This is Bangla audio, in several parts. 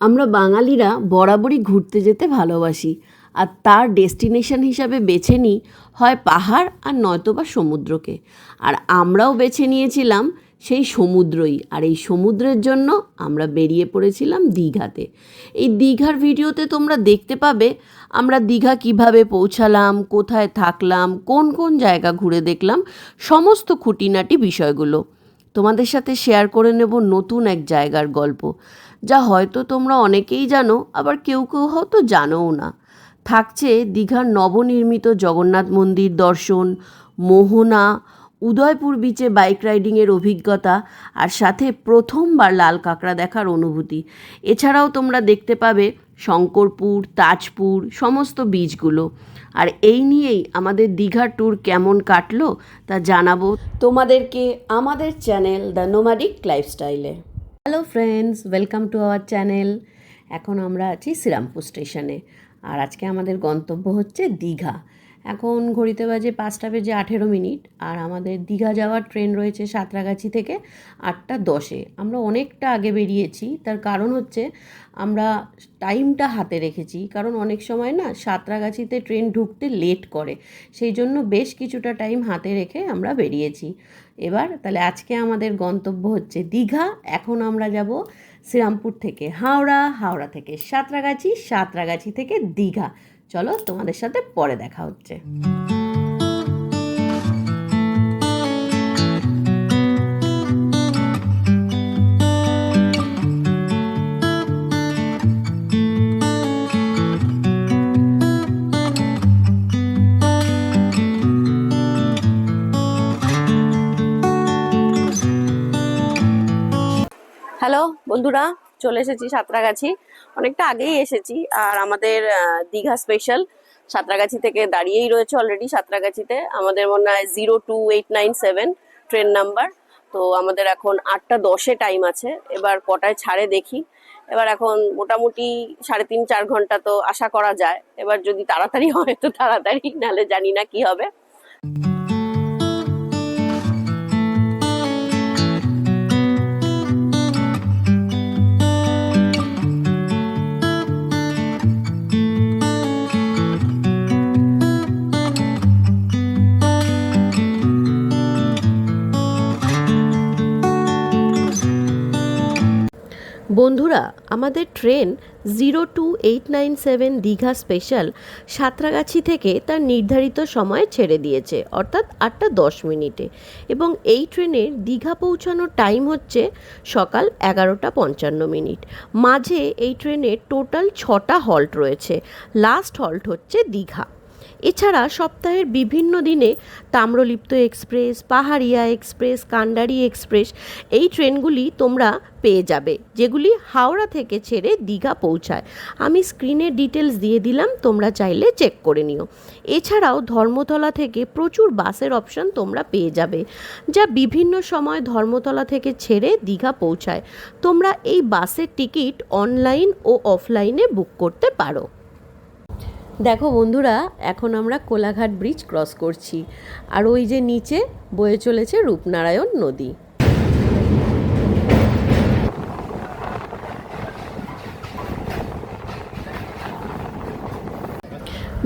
আমরা বাঙালিরা বরাবরই ঘুরতে যেতে ভালোবাসি, আর তার ডেস্টিনেশন হিসাবে বেছে নিই হয় পাহাড় আর নয়তোবা সমুদ্রকে। আর আমরাও বেছে নিয়েছিলাম সেই সমুদ্রই, আর এই সমুদ্রের জন্য আমরা বেরিয়ে পড়েছিলাম দীঘাতে। এই দীঘার ভিডিওতে তোমরা দেখতে পাবে আমরা দীঘা কিভাবে পৌঁছালাম, কোথায় থাকলাম, কোন কোন জায়গা ঘুরে দেখলাম, সমস্ত খুঁটিনাটি বিষয়গুলো তোমাদের সাথে শেয়ার করে নেব। নতুন এক জায়গার গল্প, যা হয়তো তোমরা অনেকেই জানো, আবার কেউ কেউ হয়তো জানোও না। থাকছে দীঘার নবনির্মিত জগন্নাথ মন্দির দর্শন, মোহনা, উদয়পুর বিচে বাইক রাইডিংয়ের অভিজ্ঞতা, আর সাথে প্রথমবার লাল কাঁকড়া দেখার অনুভূতি। এছাড়াও তোমরা দেখতে পাবে শঙ্করপুর, তাজপুর, সমস্ত বিচগুলো। আর এই নিয়েই আমাদের দীঘার ট্যুর কেমন কাটলো তা জানাবো তোমাদেরকে আমাদের চ্যানেল দ্য নোম্যাডিক লাইফস্টাইলে। Hello friends, welcome to our channel. এখন আমরা আছি শ্রীরামপুর স্টেশনে, আর আজকে আমাদের গন্তব্য হচ্ছে দীঘা। এখন ঘড়িতে বাজে 5:18, আর আমাদের দীঘা যাওয়ার ট্রেন রয়েছে সাঁতরাগাছি থেকে 8:10-এ। আমরা অনেকটা আগে বেরিয়েছি, তার কারণ হচ্ছে আমরা টাইমটা হাতে রেখেছি, কারণ অনেক সময় না সাঁতরাগাছিতে ট্রেন ঢুকতে লেট করে, সেই জন্য বেশ কিছুটা টাইম হাতে রেখে আমরা বেরিয়েছি। এবার তাহলে আজকে আমাদের গন্তব্য হচ্ছে দীঘা। এখন আমরা যাব শ্রীরামপুর থেকে হাওড়া, হাওড়া থেকে সাঁতরাগাছি, সাঁতরাগাছি থেকে দীঘা। চলো তোমাদের সাথে পরে দেখা হচ্ছে। হ্যালো বন্ধুরা, চলে এসেছি সাঁতরাগাছি। অনেকটা আগেই এসেছি, আর আমাদের দীঘা স্পেশাল সাঁতরাগাছি থেকে দাঁড়িয়েই রয়েছে অলরেডি। সাঁতরাগাছিতে আমাদের মনে হয় 02897 ট্রেন নাম্বার। তো আমাদের এখন 8:10-এ টাইম আছে, এবার কটায় ছাড়ে দেখি। এবার এখন মোটামুটি 3.5-4 ঘন্টা তো আশা করা যায়। এবার যদি তাড়াতাড়ি হয় তো তাড়াতাড়ি, নাহলে জানি না কি হবে। বন্ধুরা, আমাদের ট্রেন 02897 দীঘা স্পেশাল সাঁতরাগাছি থেকে তার নির্ধারিত সময়ে ছেড়ে দিয়েছে, অর্থাৎ 8:10 এবং এই ট্রেনের দীঘা পৌঁছানোর টাইম হচ্ছে সকাল 11:55। মাঝে এই ট্রেনের টোটাল 6টা হল্ট রয়েছে, লাস্ট হল্ট হচ্ছে দীঘা। এছাড়া সপ্তাহের বিভিন্ন দিনে তাম্রলিপ্ত এক্সপ্রেস, পাহাড়িয়া এক্সপ্রেস, কান্ডারি এক্সপ্রেস, এই ট্রেনগুলি তোমরা পেয়ে যাবে, যেগুলি হাওড়া থেকে ছেড়ে দীঘা পৌঁছায়। আমি স্ক্রিনে ডিটেলস দিয়ে দিলাম, তোমরা চাইলে চেক করে নিও। এছাড়াও ধর্মতলা থেকে প্রচুর বাসের অপশন তোমরা পেয়ে যাবে, যা বিভিন্ন সময় ধর্মতলা থেকে ছেড়ে দীঘা পৌঁছায়। তোমরা এই বাসের টিকিট অনলাইন ও অফলাইনে বুক করতে পারো। দেখো বন্ধুরা, এখন আমরা কোলাঘাট ব্রিজ ক্রস করছি, আর ওই যে নিচে বয়ে চলেছে রূপনারায়ণ নদী।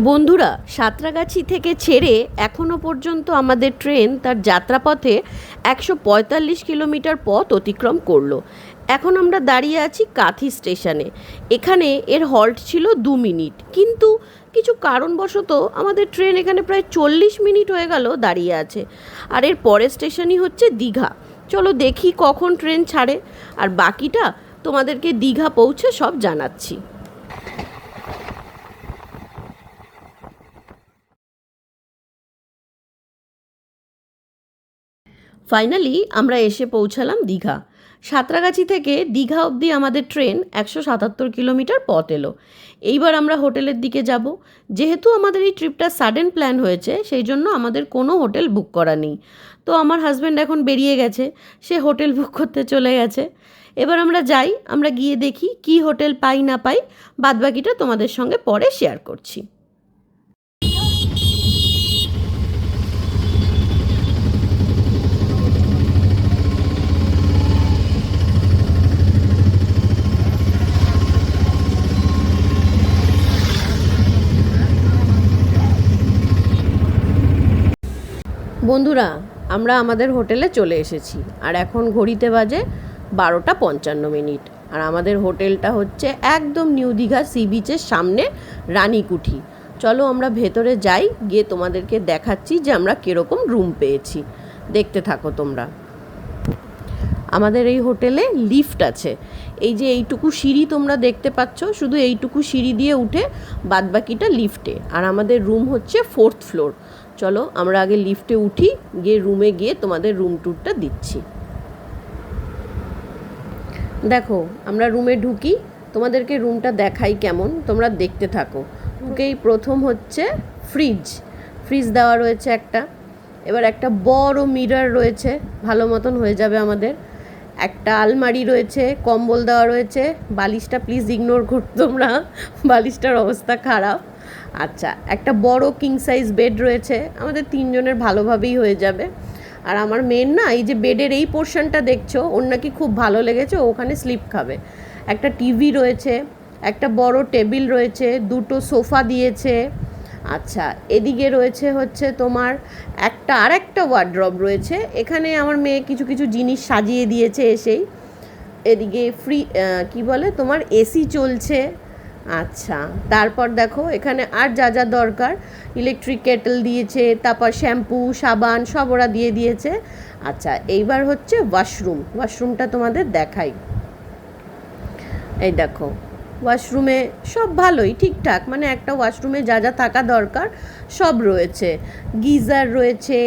বন্ধুরা, সাঁতরাগাছি থেকে ছেড়ে এখনও পর্যন্ত আমাদের ট্রেন তার যাত্রাপথে 145 কিলোমিটার পথ অতিক্রম করলো। এখন আমরা দাঁড়িয়ে আছি কাঁথি স্টেশনে। এখানে এর হল্ট ছিল 2 মিনিট, কিন্তু কিছু কারণবশত আমাদের ট্রেন এখানে প্রায় 40 মিনিট হয়ে গেল দাঁড়িয়ে আছে। আর এর পরের স্টেশনই হচ্ছে দীঘা। চলো দেখি কখন ট্রেন ছাড়ে, আর বাকিটা তোমাদেরকে দীঘা পৌঁছে সব জানাচ্ছি। ফাইনালি আমরা এসে পৌঁছালাম দীঘা। সাঁতরাগাছি থেকে দীঘা অবধি আমাদের ট্রেন 177 কিলোমিটার পথ এলো। এইবার আমরা হোটেলের দিকে যাব। যেহেতু আমাদের এই ট্রিপটা সাডেন প্ল্যান হয়েছে, সেই জন্য আমাদের কোনো হোটেল বুক করা নেই। তো আমার হাজব্যান্ড এখন বেরিয়ে গেছে, সে হোটেল বুক করতে চলে গেছে। এবার আমরা যাই, আমরা গিয়ে দেখি কি হোটেল পাই না পাই, বাদবাকিটা তোমাদের সঙ্গে পরে শেয়ার করছি। বন্ধুরা, আমরা আমাদের হোটেলে চলে এসেছি আর এখন ঘড়িতে বাজে 12:55। আর আমাদের হোটেলটা হচ্ছে একদম নিউ দীঘা সি বিচের সামনে, রানীকুঠি। চলো আমরা ভেতরে যাই, গিয়ে তোমাদেরকে দেখাচ্ছি যে আমরা কীরকম রুম পেয়েছি। দেখতে থাকো তোমরা। আমাদের এই হোটেলে লিফট আছে। এই যে এইটুকু সিঁড়ি তোমরা দেখতে পাচ্ছ, শুধু এইটুকু সিঁড়ি দিয়ে উঠে বাদবাকিটা লিফটে। আর আমাদের রুম হচ্ছে 4th ফ্লোর। চলো আমরা আগে লিফটে উঠি, গিয়ে রুমে গিয়ে তোমাদের রুম ট্যুরটা দিচ্ছি। দেখো আমরা রুমে ঢুকি, তোমাদেরকে রুমটা দেখাই কেমন, তোমরা দেখতে থাকো। ঢুকেই প্রথম হচ্ছে ফ্রিজ দেওয়া রয়েছে একটা। এবার একটা বড় মিরর রয়েছে, ভালো মতন হয়ে যাবে আমাদের। একটা আলমারি রয়েছে, কম্বল দেওয়া রয়েছে। বালিশটা প্লিজ ইগনোর করো তোমরা, বালিশটার অবস্থা খারাপ। আচ্ছা, একটা বড় কিং সাইজ বেড রয়েছে, আমাদের 3 জনের ভালোভাবেই হয়ে যাবে। আর আমার মেয়ের না, এই যে বেডের এই পোর্শনটা দেখছো, ওর নাকি খুব ভালো লেগেছে, ওখানে স্লিপ খাবে। একটা টিভি রয়েছে, একটা বড় টেবিল রয়েছে, 2টো সোফা দিয়েছে। আচ্ছা, এদিকে রয়েছে হচ্ছে তোমার আরেকটা ওয়ার্ড্রব রয়েছে। এখানে আমার মেয়ে কিছু কিছু জিনিস সাজিয়ে দিয়েছে এসেই। এদিকে কি বলে তোমার এসি চলছে। আচ্ছা, তারপর দেখো এখানে আর যা যা দরকার, ইলেকট্রিক কেটল দিয়েছে, তারপর শ্যাম্পু সাবান সব ওরা দিয়ে দিয়েছে। আচ্ছা, এইবার হচ্ছে ওয়াশরুমটা তোমাদের দেখাই। এই দেখো, ওয়াশরুমে সব ভালোই ঠিকঠাক, মানে একটা ওয়াশরুমে যা যা থাকা দরকার সব রয়েছে। গিজার রয়েছে,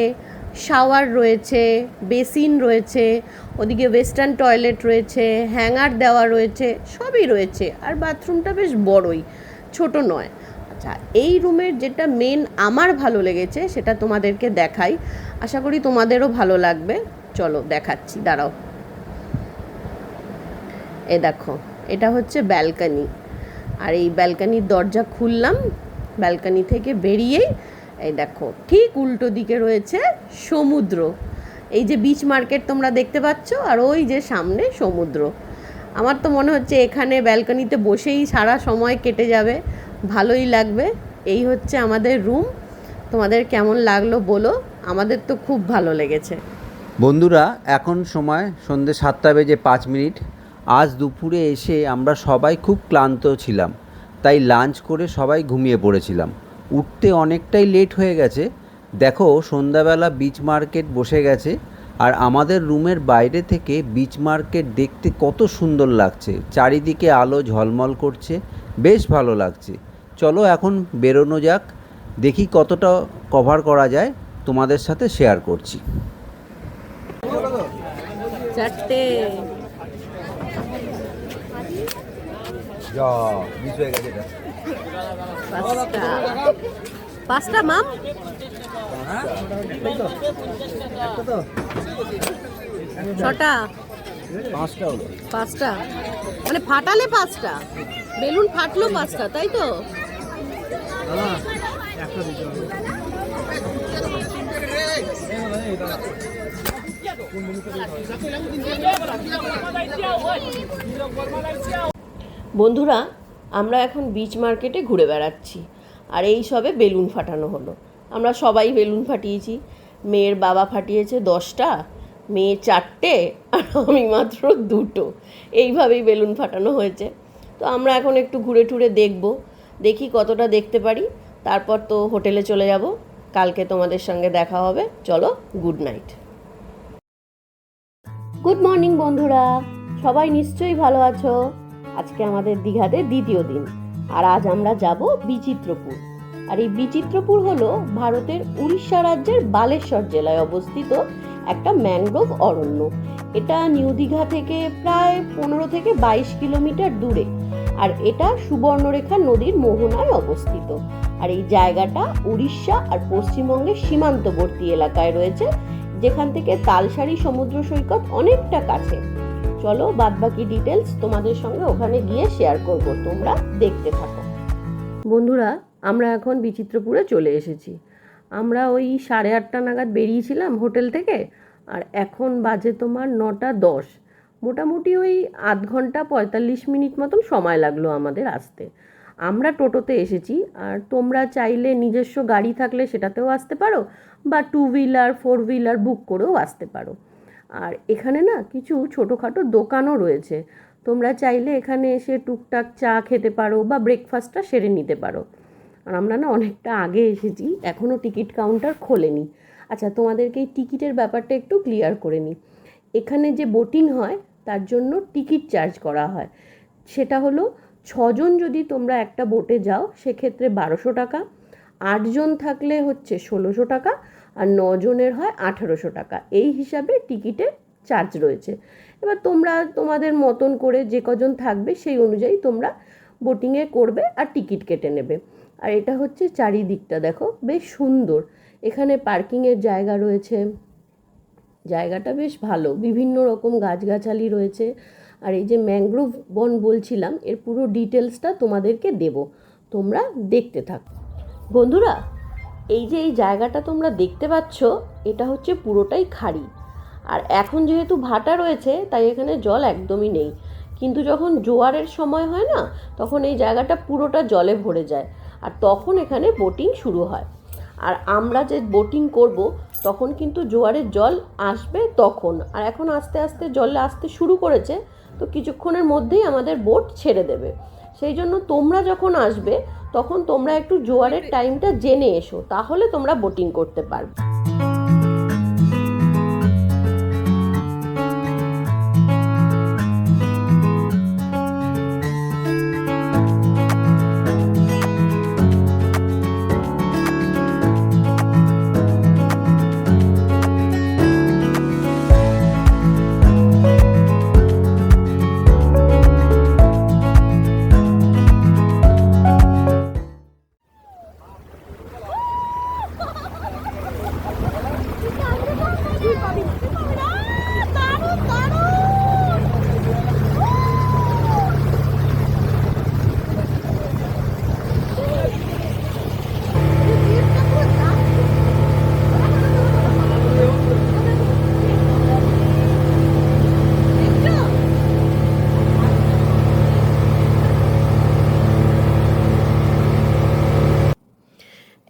শাওয়ার রয়েছে, বেসিন রয়েছে, ওদিকে ওয়েস্টার্ন টয়লেট রয়েছে, হ্যাঙ্গার দেওয়া রয়েছে, সবই রয়েছে। আর বাথরুমটা বেশ বড়ই, ছোট নয়। আচ্ছা, এই রুমের যেটা মেন আমার ভালো লেগেছে সেটা তোমাদেরকে দেখাই, আশা করি তোমাদেরও ভালো লাগবে। চলো দেখাচ্ছি, দাঁড়াও। এ দেখো, এটা হচ্ছে ব্যালকানি। আর এই ব্যালকানির দরজা খুললাম, ব্যালকানি থেকে বেরিয়েই এই দেখো ঠিক উল্টো দিকে রয়েছে সমুদ্র। এই যে বিচ মার্কেট তোমরা দেখতে পাচ্ছ, আর ওই যে সামনে সমুদ্র। আমার তো মনে হচ্ছে এখানে ব্যালকানিতে বসেই সারা সময় কেটে যাবে, ভালোই লাগবে। এই হচ্ছে আমাদের রুম। তোমাদের কেমন লাগলো বলো, আমাদের তো খুব ভালো লেগেছে। বন্ধুরা, এখন সময় সন্ধ্যে 7:05। আজ দুপুরে এসে আমরা সবাই খুব ক্লান্ত ছিলাম, তাই লাঞ্চ করে সবাই ঘুমিয়ে পড়েছিলাম। উঠতে অনেকটাই লেট হয়ে গেছে। দেখো, সন্ধ্যাবেলা বিচ মার্কেট বসে গেছে, আর আমাদের রুমের বাইরে থেকে বিচ মার্কেট দেখতে কত সুন্দর লাগছে। চারিদিকে আলো ঝলমল করছে, বেশ ভালো লাগছে। চলো এখন বেরোনো যাক, দেখি কতটা কভার করা যায়, তোমাদের সাথে শেয়ার করছি। 4টে পাঁচটা মাম, ছটা, পাঁচটা মানে ফাটালে 5টা বেলুন, ফাটলো 5টা, তাই তো? বন্ধুরা, আমরা এখন বিচ মার্কেটে ঘুরে বেড়াচ্ছি, আর এই সবে বেলুন ফাটানো হলো। আমরা সবাই বেলুন ফাটিয়েছি। মেয়ের বাবা ফাটিয়েছে 10টা, মেয়ে 4টে, আর আমি মাত্র 2টো। এইভাবেই বেলুন ফাটানো হয়েছে। তো আমরা এখন একটু ঘুরে টুরে দেখি কতটা দেখতে পারি। তারপর তো হোটেলে চলে যাব, কালকে তোমাদের সঙ্গে দেখা হবে। চলো, গুড নাইট। গুড মর্নিং বন্ধুরা, সবাই নিশ্চয়ই ভালো আছো। আজকে আমাদের দীঘাতে 2য় দিন, আর আজ আমরা যাব বিচিত্রপুর। আর এই বিচিত্রপুর হলো ভারতের উড়িষ্যা রাজ্যের বালেশ্বর জেলায় অবস্থিত একটা ম্যানগ্রোভ অরণ্য। এটা নিউ দীঘা থেকে প্রায় 15 থেকে 22 কিলোমিটার দূরে, আর এটা সুবর্ণরেখা নদীর মোহনায় অবস্থিত। আর এই জায়গাটা উড়িষ্যা আর পশ্চিমবঙ্গের সীমান্তবর্তী এলাকায় রয়েছে, যেখান থেকে তালসারি সমুদ্র সৈকত অনেকটা কাছে। চলো বাদবাকি ডিটেলস তোমাদের সঙ্গে ওখানে গিয়ে শেয়ার করব, তোমরা দেখতে থাকো। বন্ধুরা, আমরা এখন বিচিত্রপুরে চলে এসেছি। আমরা ওই 8:30 নাগাদ বেরিয়েছিলাম হোটেল থেকে, আর এখন বাজে তোমার 9:10। মোটামুটি ওই আধ ঘন্টা 45 মিনিট মতন সময় লাগলো আমাদের আসতে। আমরা টোটোতে এসেছি, আর তোমরা চাইলে নিজস্ব গাড়ি থাকলে সেটাতেও আসতে পারো, বা 2 হুইলার 4 হুইলার বুক করেও আসতে পারো। আর এখানে না কিছু ছোটোখাটো দোকানও রয়েছে, তোমরা চাইলে এখানে এসে টুকটাক চা খেতে পারো বা ব্রেকফাস্টটা সেরে নিতে পারো। আর আমরা না অনেকটা আগে এসেছি, এখনও টিকিট কাউন্টার খোলেনি। আচ্ছা, তোমাদেরকে এই টিকিটের ব্যাপারটা একটু ক্লিয়ার করে নিই। এখানে যে বোটিং হয় তার জন্য টিকিট চার্জ করা হয়, সেটা হলো 6 জন যদি তোমরা একটা বোটে যাও সেক্ষেত্রে 1200 টাকা, 8 জন থাকলে হচ্ছে 1600 টাকা, আর 9 জনের হয় 1800 টাকা। এই হিসাবে টিকিটের চার্জ রয়েছে। এবার তোমরা তোমাদের মতন করে যে কজন থাকবে সেই অনুযায়ী তোমরা বোটিংয়ে করবে আর টিকিট কেটে নেবে। আর এটা হচ্ছে চারিদিকটা দেখো, বেশ সুন্দর। এখানে পার্কিংয়ের জায়গা রয়েছে, জায়গাটা বেশ ভালো, বিভিন্ন রকম গাছগাছালি রয়েছে। আর এই যে ম্যানগ্রোভ বন বলছিলাম, এর পুরো ডিটেলসটা তোমাদেরকে দেব, তোমরা দেখতে থাকো। বন্ধুরা, এই যে এই জায়গাটা তোমরা দেখতে পাচ্ছ, এটা হচ্ছে পুরোটাই খাড়ি। আর এখন যেহেতু ভাটা রয়েছে তাই এখানে জল একদমই নেই, কিন্তু যখন জোয়ারের সময় হয় না, তখন এই জায়গাটা পুরোটা জলে ভরে যায়, আর তখন এখানে বোটিং শুরু হয়। আর আমরা যে বোটিং করব তখন কিন্তু জোয়ারের জল আসবে তখন, আর এখন আস্তে আস্তে জল আসতে শুরু করেছে, তো কিছুক্ষণের মধ্যেই আমাদের বোট ছেড়ে দেবে। সেই জন্য তোমরা যখন আসবে তখন তোমরা একটু জোয়ারের টাইমটা জেনে এসো, তাহলে তোমরা বোটিং করতে পারবে।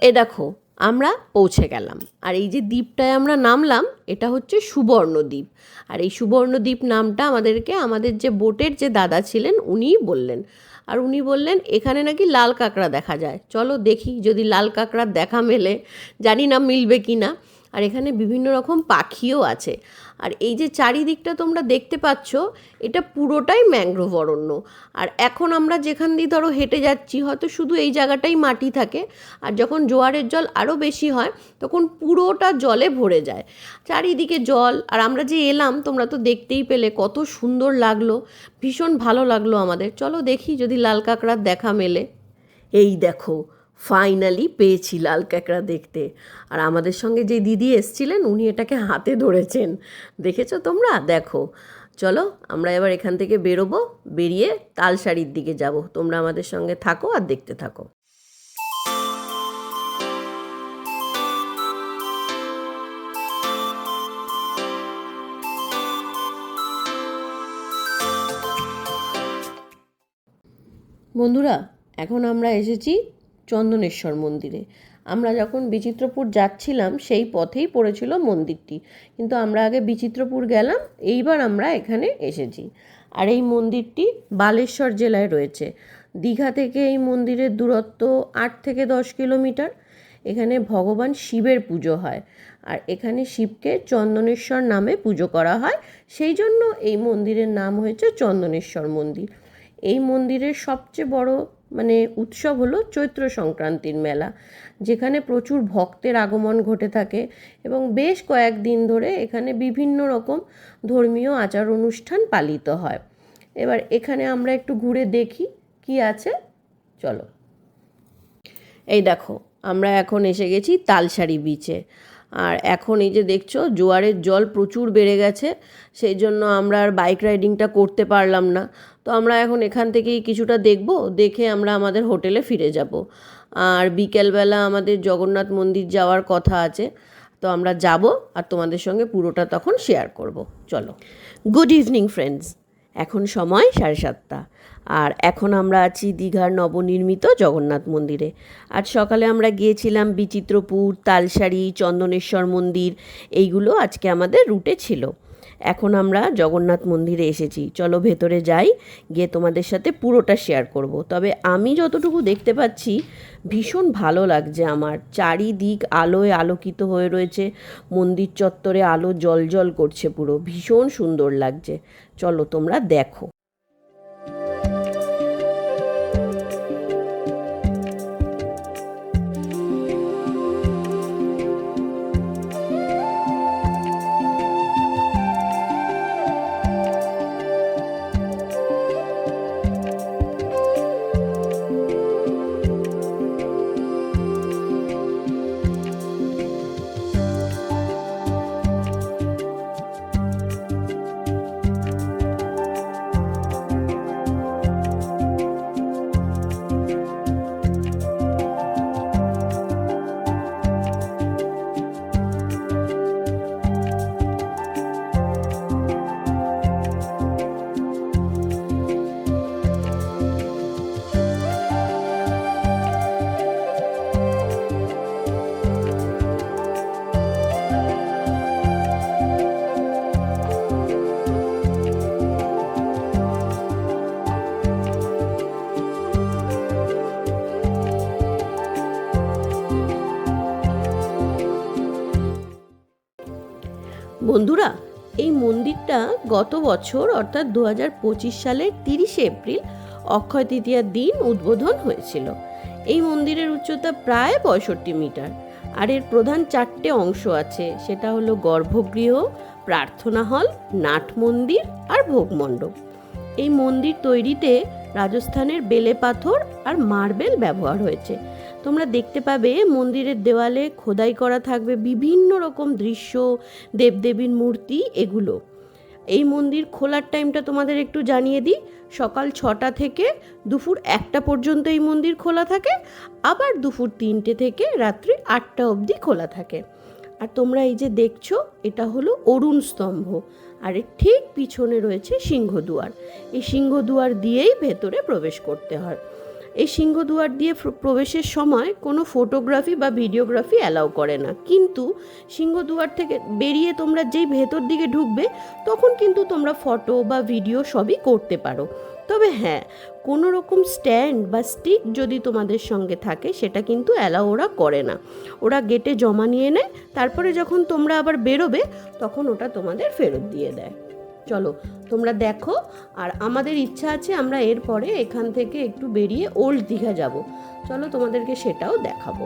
এ দেখো, আমরা পৌঁছে গেলাম। আর এই যে দ্বীপটায় আমরা নামলাম, এটা হচ্ছে সুবর্ণদ্বীপ। আর এই সুবর্ণদ্বীপ নামটা আমাদেরকে আমাদের যে বোটের যে দাদা ছিলেন উনিই বললেন। আর উনি বললেন এখানে নাকি লাল কাঁকড়া দেখা যায়, চলো দেখি যদি লাল কাঁকড়ার দেখা মেলে, জানি না মিলবে কি না। আর এখানে বিভিন্ন রকম পাখিও আছে। আর এই যে চারিদিকটা তোমরা দেখতে পাচ্ছ, এটা পুরোটাই ম্যানগ্রোভ অরণ্য। আর এখন আমরা যেখান দিয়ে ধরো হেঁটে যাচ্ছি, হয়তো শুধু এই জায়গাটাই মাটি থাকে, আর যখন জোয়ারের জল আরও বেশি হয় তখন পুরোটা জলে ভরে যায়, চারিদিকে জল। আর আমরা যে এলাম তোমরা তো দেখতেই পেলে, কত সুন্দর লাগলো, ভীষণ ভালো লাগলো আমাদের। চলো দেখি যদি লাল কাঁকড়ার দেখা মেলে। এই দেখো, ফাইনালি পেয়েছি লাল কাঁকড়া দেখতে। আর আমাদের সঙ্গে যে দিদি এসছিলেন উনি এটাকে হাতে ধরেছেন, দেখেছো তোমরা? দেখো, চলো আমরা এবার এখান থেকে বেরোবো, বেরিয়ে তালসারির দিকে যাব। তোমরা আমাদের সঙ্গে থাকো আর দেখতে থাকো। বন্ধুরা, এখন আমরা এসেছি চন্দনেশ্বর মন্দিরে। আমরা যখন বিচিত্রপুর যাচ্ছিলাম সেই পথেই পড়েছিল মন্দিরটি, কিন্তু আমরা আগে বিচিত্রপুর গেলাম, এইবার আমরা এখানে এসেছি। আর এই মন্দিরটি বালেশ্বর জেলায় রয়েছে। দীঘা থেকে এই মন্দিরের দূরত্ব 8 থেকে 10 কিলোমিটার। এখানে ভগবান শিবের পুজো হয়, আর এখানে শিবকে চন্দনেশ্বর নামে পুজো করা হয়, সেই জন্য এই মন্দিরের নাম হয়েছে চন্দনেশ্বর মন্দির। এই মন্দিরের সবচেয়ে বড় উৎসব হলো চৈত্র সংক্রান্তির মেলা, যেখানে প্রচুর ভক্তের আগমন ঘটে থাকে এবং বেশ কয়েকদিন ধরে এখানে বিভিন্ন রকম ধর্মীয় আচার অনুষ্ঠান পালিত হয়। এবার এখানে আমরা একটু ঘুরে দেখি কি আছে, চলো। এই দেখো, আমরা এখন এসে গেছি তালসারি বিচে। আর এখন এই যে দেখছো জোয়ারের জল প্রচুর বেড়ে গেছে, সেই জন্য আমরা আর বাইক রাইডিংটা করতে পারলাম না। তো আমরা এখন এখান থেকেই কিছুটা দেখব, দেখে আমরা আমাদের হোটেলে ফিরে যাব। আর বিকেলবেলা আমাদের জগন্নাথ মন্দির যাওয়ার কথা আছে, তো আমরা যাব আর তোমাদের সঙ্গে পুরোটা তখন শেয়ার করব। চলো। গুড ইভিনিং ফ্রেন্ডস, এখন সময় 7:30। আর এখন আমরা আছি দীঘার নবনির্মিত জগন্নাথ মন্দিরে। আজ সকালে আমরা গিয়েছিলাম বিচিত্রপুর, তালসারি, চন্দনেশ্বর মন্দির, এইগুলো আজকে আমাদের রুটে ছিল। এখন আমরা জগন্নাথ মন্দিরে এসেছি, চলো ভেতরে যাই, গিয়ে তোমাদের সাথে পুরোটা শেয়ার করব। তবে আমি যতটুকু দেখতে পাচ্ছি ভীষণ ভালো লাগছে আমার, চারিদিক আলোয় আলোকিত হয়ে রয়েছে, মন্দির চত্বরে আলো জ্বলজ্বল করছে, পুরো ভীষণ সুন্দর লাগছে। চলো তোমরা দেখো। বন্ধুরা, এই মন্দিরটা গত বছর অর্থাৎ 2025 সালের 30শে এপ্রিল অক্ষয় তৃতীয়ার দিন উদ্বোধন হয়েছিল। এই মন্দিরের উচ্চতা প্রায় 65 মিটার। আর এর প্রধান 4টে অংশ আছে, সেটা হলো গর্ভগৃহ, প্রার্থনা হল, নাট মন্দির আর ভোগমণ্ডপ। এই মন্দির তৈরিতে রাজস্থানের বেলে পাথর আর মার্বেল ব্যবহার হয়েছে। তোমরা দেখতে পাবে মন্দিরের দেওয়ালে খোদাই করা থাকবে বিভিন্ন রকম দৃশ্য, দেবদেবীর মূর্তি, এগুলো। এই মন্দির খোলার টাইমটা তোমাদের একটু জানিয়ে দিই। সকাল 6টা থেকে দুপুর 1টা পর্যন্ত এই মন্দির খোলা থাকে, আবার দুপুর 3টে থেকে রাত্রি 8টা অবধি খোলা থাকে। আর তোমরা এই যে দেখছো, এটা হলো অরুণ স্তম্ভ, আর এর ঠিক পিছনে রয়েছে সিংহদুয়ার। এই সিংহদুয়ার দিয়েই ভেতরে প্রবেশ করতে হয়। এই সিংহদুয়ার দিয়ে প্রবেশের সময় কোনো ফটোগ্রাফি বা ভিডিওগ্রাফি অ্যালাউ করে না, কিন্তু সিংহদুয়ার থেকে বেরিয়ে তোমরা যেই ভেতর দিকে ঢুকবে তখন কিন্তু তোমরা ফটো বা ভিডিও সবই করতে পারো। তবে হ্যাঁ, কোনো রকম স্ট্যান্ড বা স্টিক যদি তোমাদের সঙ্গে থাকে সেটা কিন্তু অ্যালাউ ওরা করে না। ওরা গেটে জমা নিয়ে নেয়, তারপরে যখন তোমরা আবার বেরোবে তখন ওটা তোমাদের ফেরত দিয়ে দেয়। চলো তোমরা দেখো। আর আমাদের ইচ্ছা আছে আমরা এরপরে এখান থেকে একটু বেরিয়ে ওল্ড দীঘা যাব। চলো তোমাদেরকে সেটাও দেখাবো।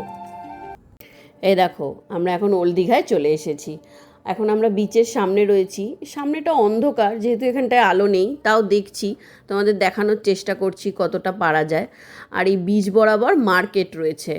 এই দেখো, আমরা এখন ওল্ড দীঘায় চলে এসেছি। এখন আমরা বিচের সামনে রয়েছি। সামনেটা অন্ধকার, যেহেতু এখানটায় আলো নেই, তাও দেখছি, তোমাদের দেখানোর চেষ্টা করছি কতটা পারা যায়। আর এই বিচ বরাবর মার্কেট রয়েছে,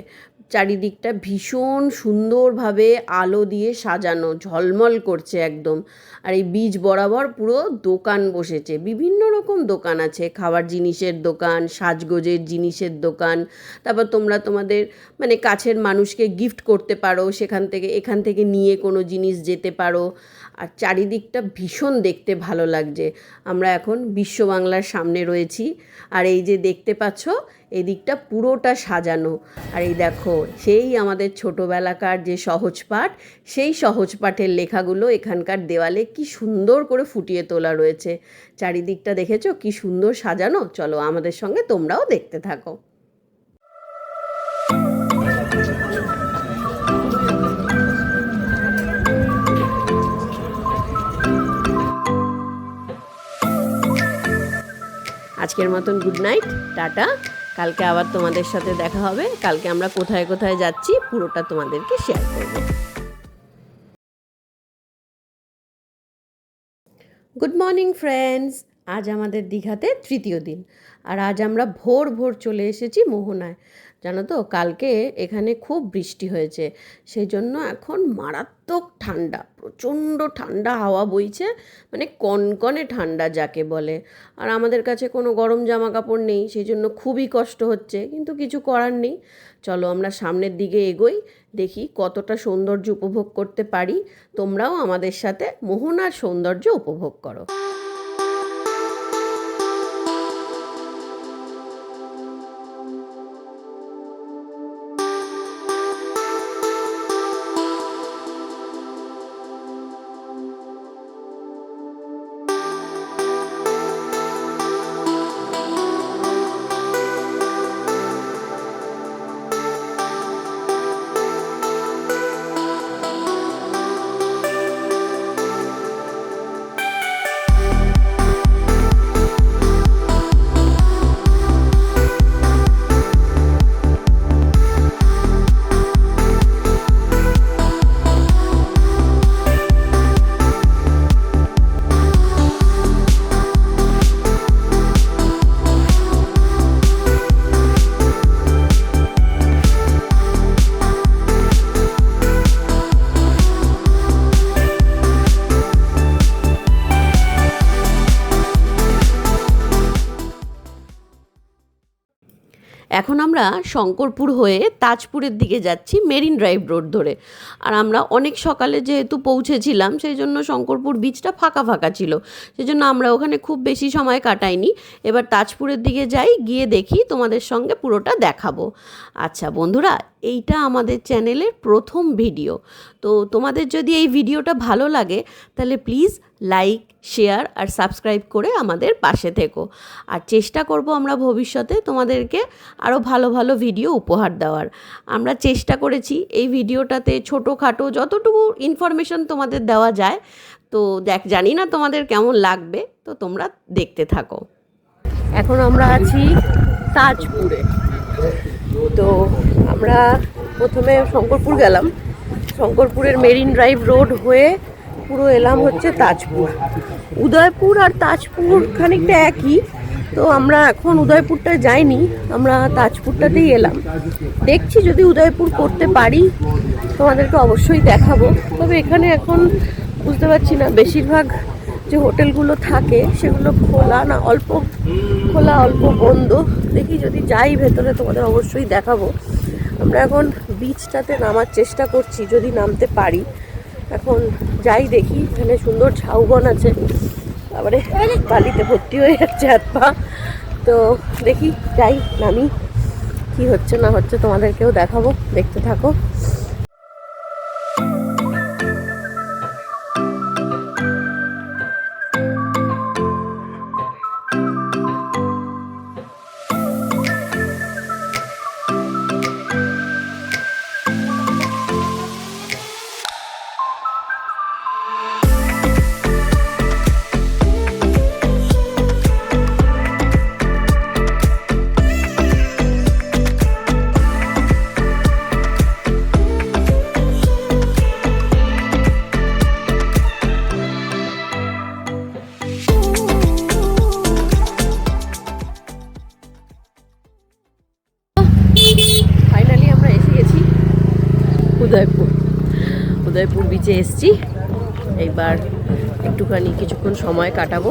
চারিদিকটা ভীষণ সুন্দরভাবে আলো দিয়ে সাজানো, ঝলমল করছে একদম। আর এই বিচ বরাবর পুরো দোকান বসেছে, বিভিন্ন রকম দোকান আছে, খাবার জিনিসের দোকান, সাজগোজের জিনিসের দোকান। তারপর তোমরা তোমাদের মানে কাছের মানুষকে গিফট করতে পারো, এখান থেকে নিয়ে কোনো জিনিস যেতে পারো। আর চারিদিকটা ভীষণ দেখতে ভালো লাগছে। আমরা এখন বিশ্ব বাংলার সামনে রয়েছি, আর এই যে দেখতে পাচ্ছ এই দিকটা পুরোটা সাজানো। আর এই দেখো, সেই আমাদের ছোটোবেলাকার যে সহজ পাঠ, সেই সহজ পাঠের লেখাগুলো এখানকার দেওয়ালে কি সুন্দর করে ফুটিয়ে তোলা রয়েছে। চারিদিকটা দেখেছো কি সুন্দর সাজানো। চলো আমাদের সঙ্গে তোমরাও দেখতে থাকো। আজকের মতন গুড নাইট, টাটা। কালকে আবার তোমাদের সাথে দেখা হবে। কালকে আমরা কোথায় কোথায় যাচ্ছি পুরোটা তোমাদেরকে শেয়ার করব। গুড মর্নিং ফ্রেন্ডস, আজ আমাদের দীঘাতে 3য় দিন। আর আজ আমরা ভোর ভোর চলে এসেছি মোহনায়। জানো তো, কালকে এখানে খুব বৃষ্টি হয়েছে, সেই জন্য এখন মারাত্মক ঠান্ডা, প্রচণ্ড ঠান্ডা হাওয়া বইছে, মানে কনকনে ঠান্ডা যাকে বলে। আর আমাদের কাছে কোনো গরম জামা কাপড় নেই, সেই জন্য খুবই কষ্ট হচ্ছে, কিন্তু কিছু করার নেই। চলো আমরা সামনের দিকে এগোই, দেখি কতটা সৌন্দর্য উপভোগ করতে পারি। তোমরাও আমাদের সাথে মোহনার সৌন্দর্য উপভোগ করো। এখন আমরা শঙ্করপুর হয়ে তাজপুরের দিকে যাচ্ছি মেরিন ড্রাইভ রোড ধরে। আর আমরা অনেক সকালে যেহেতু পৌঁছেছিলাম সেই জন্য শঙ্করপুর বিচটা ফাঁকা ফাঁকা ছিল, সেই জন্য আমরা ওখানে খুব বেশি সময় কাটাইনি। এবার তাজপুরের দিকে যাই, গিয়ে দেখি, তোমাদের সঙ্গে পুরোটা দেখাবো। আচ্ছা বন্ধুরা, এইটা আমাদের চ্যানেলের প্রথম ভিডিও, তো তোমাদের যদি এই ভিডিওটা ভালো লাগে তাহলে প্লিজ লাইক, শেয়ার আর সাবস্ক্রাইব করে আমাদের পাশে থেকো। আর চেষ্টা করব আমরা ভবিষ্যতে তোমাদেরকে আরও ভালো ভালো ভিডিও উপহার দেওয়ার। আমরা চেষ্টা করেছি এই ভিডিওটাতে ছোটোখাটো যতটুকু ইনফরমেশন তোমাদের দেওয়া যায়, তো জানি না তোমাদের কেমন লাগবে, তো তোমরা দেখতে থাকো। এখন আমরা আছি তাজপুরে। তো আমরা প্রথমে শঙ্করপুর গেলাম, শঙ্করপুরের মেরিন ড্রাইভ রোড হয়ে পুরো এলাম হচ্ছে তাজপুর। উদয়পুর আর তাজপুর খানিকটা একই, তো আমরা এখন উদয়পুরটা যাইনি, আমরা তাজপুরটাতেই এলাম। দেখছি যদি উদয়পুর করতে পারি তোমাদেরকে অবশ্যই দেখাবো। তবে এখানে এখন বুঝতে পারছি না, বেশিরভাগ যে হোটেলগুলো থাকে সেগুলো খোলা না, অল্প খোলা অল্প বন্ধ। দেখি যদি যাই ভেতরে তোমাদের অবশ্যই দেখাবো। আমরা এখন বিচটাতে নামার চেষ্টা করছি, যদি নামতে পারি। এখন যাই দেখি, এখানে সুন্দর ঝাউবন আছে, তারপরে বালিতে ভর্তি হয়ে যাচ্ছে হাত পা। তো দেখি যাই, নামি, কি হচ্ছে না হচ্ছে তোমাদেরকেও দেখাবো, দেখতে থাকো। ফাইনালি আমরা এসে গেছি উদয়পুর বিচে এসছি। এইবার একটুখানি কিছুক্ষণ সময় কাটাবো,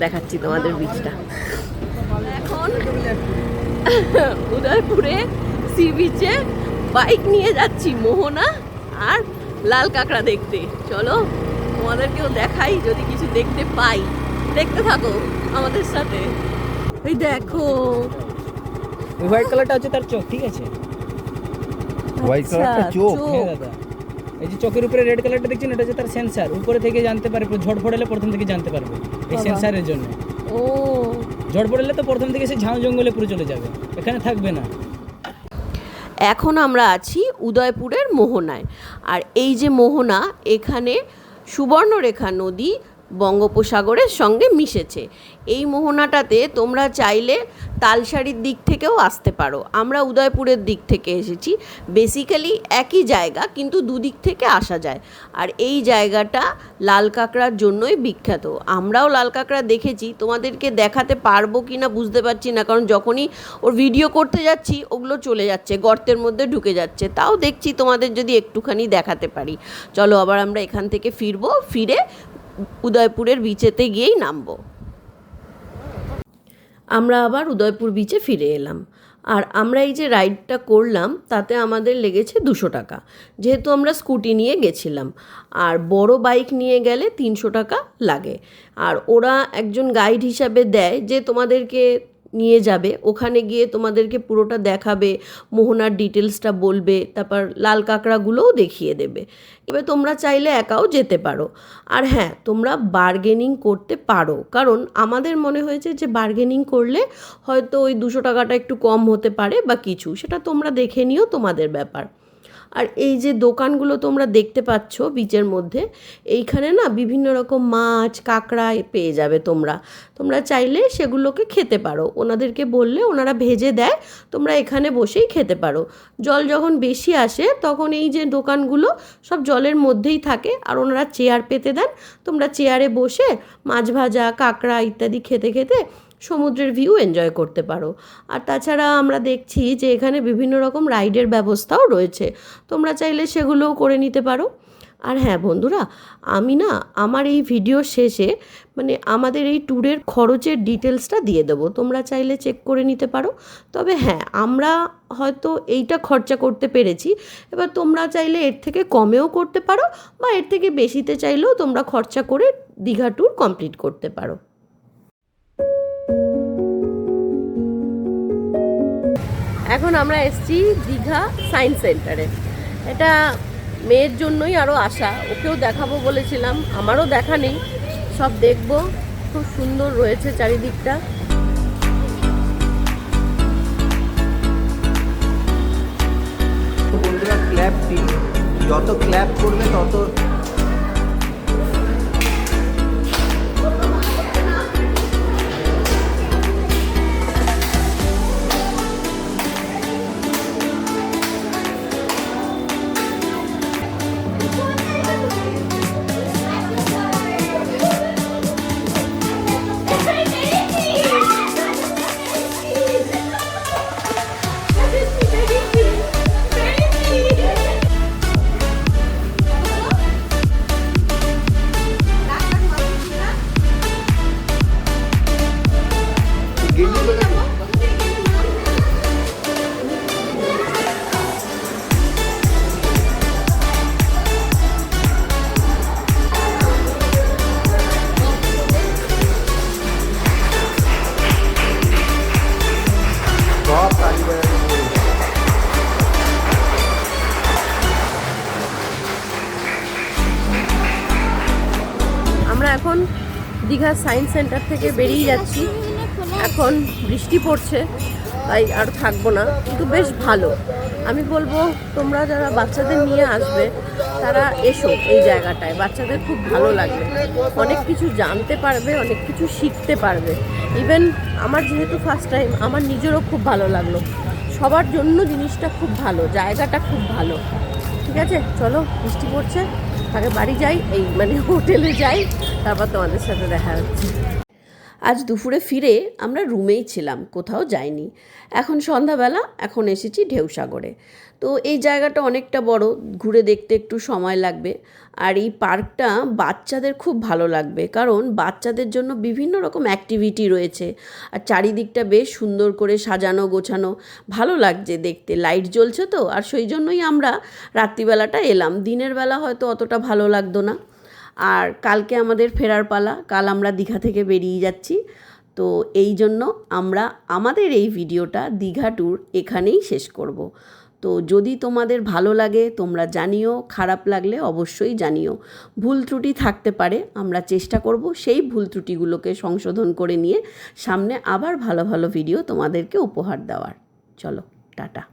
দেখাচ্ছি তোমাদের বিচটা। এখন উদয়পুরে সি বিচে বাইক নিয়ে যাচ্ছি মোহনা আর লাল কাঁকড়া দেখতে। চলো তোমাদেরকেও দেখাই, যদি কিছু দেখতে পাই। দেখতে থাকো আমাদের সাথে। এই দেখো, হোয়াইট কালারটা হচ্ছে তার চোখ, ঠিক আছে? হোয়াইট কালারটা চোখ? হ্যাঁ দাদা, এই যে চোখের উপরে রেড কালারটা দেখছেন, এটা হচ্ছে তার সেন্সার। উপরে থেকে জানতে পারে, ঝড় পড়লে প্রথম থেকে জানতে পারবে এই সেন্সারের জন্য। ও, ঝড় পড়লে তো প্রথম থেকে সে ঝাউ জঙ্গলে পুরো চলে যাবে, এখানে থাকবে না। এখন আমরা আছি উদয়পুরের মোহনায়। আর এই যে মোহনা, এখানে সুবর্ণরেখা নদী বঙ্গোপসাগরের সঙ্গে মিশেছে। এই মোহনাটাতে তোমরা চাইলে তালসারির দিক থেকেও আসতে পারো। আমরা উদয়পুরের দিক থেকে এসেছি, বেসিক্যালি একই জায়গা, কিন্তু দুদিক থেকে আসা যায়। আর এই জায়গাটা লাল কাঁকড়ার জন্যই বিখ্যাত। আমরাও লাল কাঁকড়া দেখেছি, তোমাদেরকে দেখাতে পারবো কি না বুঝতে পারছি না, কারণ যখনই ওর ভিডিও করতে যাচ্ছি ওগুলো চলে যাচ্ছে, গর্তের মধ্যে ঢুকে যাচ্ছে। তাও দেখছি তোমাদের যদি একটুখানি দেখাতে পারি। চলো আবার আমরা এখান থেকে ফিরবো, ফিরে উদয়পুরের বিচেতে গিয়েই নামবো। আমরা আবার উদয়পুর বিচে ফিরে এলাম। আর আমরা এই যে রাইডটা করলাম তাতে আমাদের লেগেছে 200 টাকা, যেহেতু আমরা স্কুটি নিয়ে গেছিলাম। আর বড় বাইক নিয়ে গেলে 300 টাকা লাগে। আর ওরা একজন গাইড হিসাবে দেয় যে তোমাদেরকে নিয়ে যাবে, ওখানে গিয়ে তোমাদেরকে পুরোটা দেখাবে, মোহনার ডিটেলসটা বলবে, তারপর লাল কাঁকড়াগুলোও দেখিয়ে দেবে। এবার তোমরা চাইলে একাও যেতে পারো। আর হ্যাঁ, তোমরা বার্গেনিং করতে পারো, কারণ আমাদের মনে হয়েছে যে বার্গেনিং করলে হয়তো ওই 200 টাকাটা একটু কম হতে পারে বা কিছু, সেটা তোমরা দেখে নিও, তোমাদের ব্যাপার। আর এই যে দোকানগুলো তোমরা দেখতে পাচ্ছ বিচের মধ্যে, এইখানে না বিভিন্ন রকম মাছ, কাঁকড়া পেয়ে যাবে। তোমরা চাইলে সেগুলোকে খেতে পারো, ওনাদেরকে বললে ওনারা ভেজে দেয়, তোমরা এখানে বসেই খেতে পারো। জল যখন বেশি আসে তখন এই যে দোকানগুলো সব জলের মধ্যেই থাকে, আর ওনারা চেয়ার পেতে দেন, তোমরা চেয়ারে বসে মাছ ভাজা, কাঁকড়া ইত্যাদি খেতে খেতে সমুদ্রের ভিউ এনজয় করতে পারো। আর তাছাড়া আমরা দেখছি যে এখানে বিভিন্ন রকম রাইডের ব্যবস্থাও রয়েছে, তোমরা চাইলে সেগুলোও করে নিতে পারো। আর হ্যাঁ বন্ধুরা, আমি না আমার এই ভিডিও শেষে মানে আমাদের এই ট্যুরের খরচের ডিটেলসটা দিয়ে দেবো, তোমরা চাইলে চেক করে নিতে পারো। তবে হ্যাঁ, আমরা হয়তো এইটা খরচা করতে পেরেছি, এবার তোমরা চাইলে এর থেকে কমেও করতে পারো বা এর থেকে বেশিতে চাইলেও তোমরা খরচা করে দীঘা ট্যুর কমপ্লিট করতে পারো। এখন আমরা এসেছি দীঘা সায়েন্স সেন্টারে। এটা মেয়ের জন্যই আরও আসা, ওকেও দেখাবো বলেছিলাম, আমারও দেখা নেই, সব দেখবো। খুব সুন্দর রয়েছে চারিদিকটা। বন্ধুরা, ক্ল্যাপটি যত ক্ল্যাপ করবে তত আমরা এখন দীঘা সায়েন্স সেন্টার থেকে বেরিয়ে যাচ্ছি। এখন বৃষ্টি পড়ছে, তাই আর থাকবো না, কিন্তু বেশ ভালো। আমি বলবো তোমরা যারা বাচ্চাদের নিয়ে আসবে তারা এসো এই জায়গাটায়, বাচ্চাদের খুব ভালো লাগবে, অনেক কিছু জানতে পারবে, অনেক কিছু শিখতে পারবে। ইভেন আমার যেহেতু ফার্স্ট টাইম, আমার নিজেরও খুব ভালো লাগলো। সবার জন্য জিনিসটা খুব ভালো, জায়গাটা খুব ভালো। ঠিক আছে, চলো, বৃষ্টি পড়ছে, আগে বাড়ি যাই, এই মানে হোটেলে যাই, তারপর তোমাদের সাথে দেখা হচ্ছে। আজ দুপুরে ফিরে আমরা রুমেই ছিলাম, কোথাও যাইনি। এখন সন্ধ্যাবেলা, এখন এসেছি ঢেউসাগরে। তো এই জায়গাটা অনেকটা বড়, ঘুরে দেখতে একটু সময় লাগবে। আর এই পার্কটা বাচ্চাদের খুব ভালো লাগবে, কারণ বাচ্চাদের জন্য বিভিন্ন রকম অ্যাক্টিভিটি রয়েছে। আর চারিদিকটা বেশ সুন্দর করে সাজানো গোছানো, ভালো লাগছে দেখতে, লাইট জ্বলছে তো। আর সেই জন্যই আমরা রাত্রিবেলাটা এলাম, দিনের বেলা হয়তো অতটা ভালো লাগতো না। আর কালকে আমাদের ফেরার পালা, কাল আমরা দীঘা থেকে বেরিয়ে যাচ্ছি। তো এই জন্য আমরা আমাদের এই ভিডিওটা দীঘা ট্যুর এখানেই শেষ করব। তো যদি তোমাদের ভালো লাগে তোমরা জানিও, খারাপ লাগলে অবশ্যই জানিও। ভুল ত্রুটি থাকতে পারে, আমরা চেষ্টা করব সেই ভুল ত্রুটিগুলোকে সংশোধন করে নিয়ে সামনে আবার ভালো ভালো ভিডিও তোমাদেরকে উপহার দেওয়ার। চলো, টাটা।